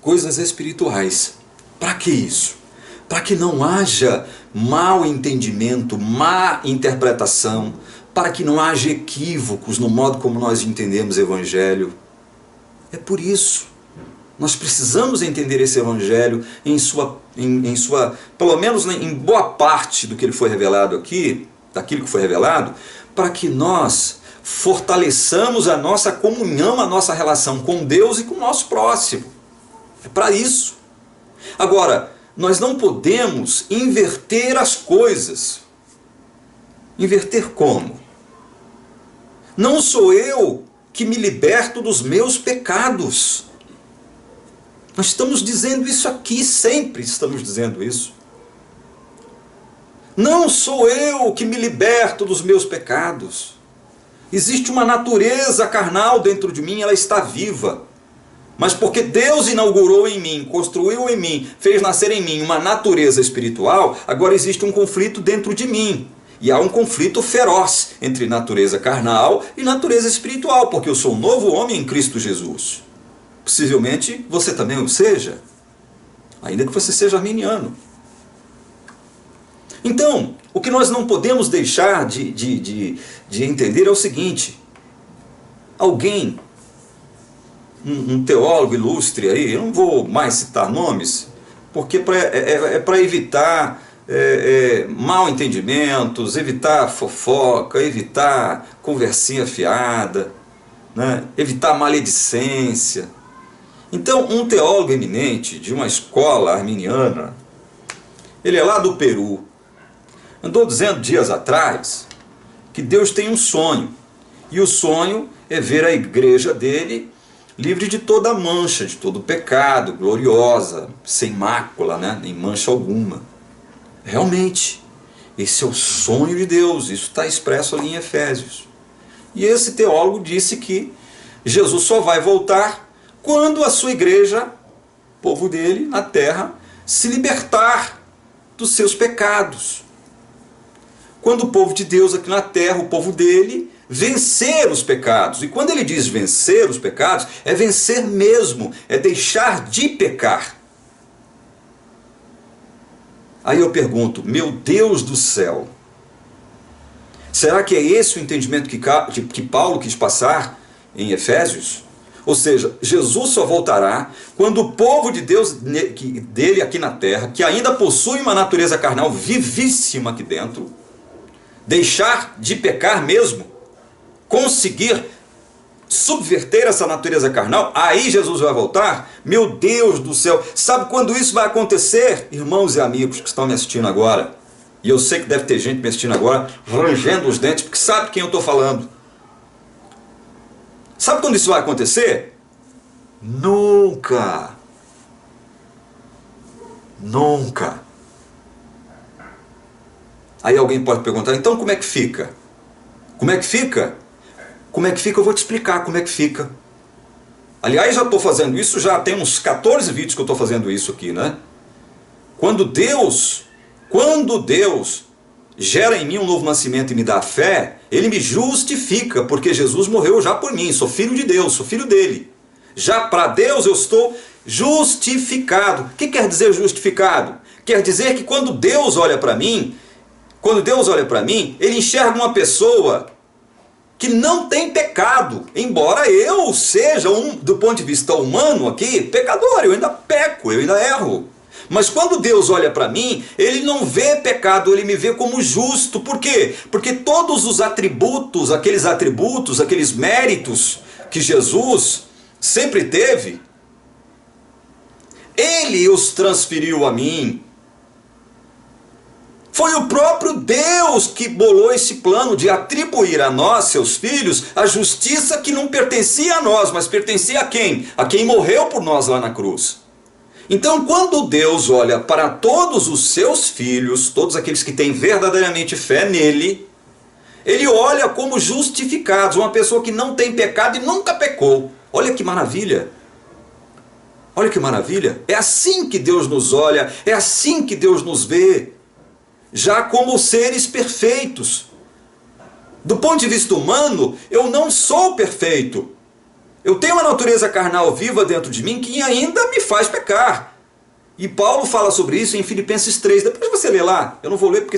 coisas espirituais. Para que isso? Para que não haja mau entendimento, má interpretação, para que não haja equívocos no modo como nós entendemos o Evangelho. É por isso. Nós precisamos entender esse Evangelho pelo menos em boa parte do que ele foi revelado aqui, daquilo que foi revelado, para que nós fortaleçamos a nossa comunhão, a nossa relação com Deus e com o nosso próximo. É para isso. Agora, nós não podemos inverter as coisas. Inverter como? Não sou eu que me liberto dos meus pecados. Nós estamos dizendo isso aqui, sempre estamos dizendo isso. Não sou eu que me liberto dos meus pecados. Existe uma natureza carnal dentro de mim, ela está viva. Mas porque Deus inaugurou em mim, construiu em mim, fez nascer em mim uma natureza espiritual, agora existe um conflito dentro de mim. E há um conflito feroz entre natureza carnal e natureza espiritual, porque eu sou um novo homem em Cristo Jesus. Possivelmente você também o seja, ainda que você seja arminiano. Então, o que nós não podemos deixar de entender é o seguinte: alguém, um teólogo ilustre aí, eu não vou mais citar nomes, porque é para evitar mal entendimentos, evitar fofoca, evitar conversinha fiada, né? Evitar maledicência. Então, um teólogo eminente de uma escola arminiana, ele é lá do Peru, andou dizendo dias atrás que Deus tem um sonho, e o sonho é ver a igreja dele livre de toda mancha, de todo pecado, gloriosa, sem mácula, né? Nem mancha alguma. Realmente, esse é o sonho de Deus, isso está expresso ali em Efésios. E esse teólogo disse que Jesus só vai voltar quando a sua igreja, povo dele, na terra, se libertar dos seus pecados. Quando o povo de Deus aqui na terra, o povo dele, vencer os pecados. E quando ele diz vencer os pecados, é vencer mesmo, é deixar de pecar. Aí eu pergunto, meu Deus do céu, será que é esse o entendimento que Paulo quis passar em Efésios? Ou seja, Jesus só voltará quando o povo de Deus dele aqui na terra, que ainda possui uma natureza carnal vivíssima aqui dentro, deixar de pecar mesmo. conseguir subverter essa natureza carnal, aí Jesus vai voltar. Meu Deus do céu, sabe quando isso vai acontecer? Irmãos e amigos que estão me assistindo agora, e eu sei que deve ter gente me assistindo agora, rangendo os dentes, porque sabe quem eu estou falando. Sabe quando isso vai acontecer? Nunca. Nunca. Aí alguém pode perguntar, então como é que fica? Como é que fica? Como é que fica? Eu vou te explicar como é que fica. Aliás, já estou fazendo isso, já tem uns 14 vídeos que eu estou fazendo isso aqui, né? Quando Deus gera em mim um novo nascimento e me dá fé, Ele me justifica, porque Jesus morreu já por mim, sou filho de Deus, sou filho dele. Já para Deus eu estou justificado. O que quer dizer justificado? Quer dizer que quando Deus olha para mim, Ele enxerga uma pessoa que não tem pecado, embora eu seja, do ponto de vista humano aqui, pecador, eu ainda peco, eu ainda erro. Mas quando Deus olha para mim, Ele não vê pecado, Ele me vê como justo. Por quê? Porque todos os atributos, aqueles méritos que Jesus sempre teve, Ele os transferiu a mim. Foi o próprio Deus que bolou esse plano de atribuir a nós, seus filhos, a justiça que não pertencia a nós, mas pertencia a quem? A quem morreu por nós lá na cruz. Então, quando Deus olha para todos os seus filhos, todos aqueles que têm verdadeiramente fé nele, Ele olha como justificados, uma pessoa que não tem pecado e nunca pecou. Olha que maravilha! Olha que maravilha! É assim que Deus nos olha, é assim que Deus nos vê, já como seres perfeitos. Do ponto de vista humano, eu não sou perfeito. Eu tenho uma natureza carnal viva dentro de mim que ainda me faz pecar. E Paulo fala sobre isso em Filipenses 3. Depois você lê lá, eu não vou ler porque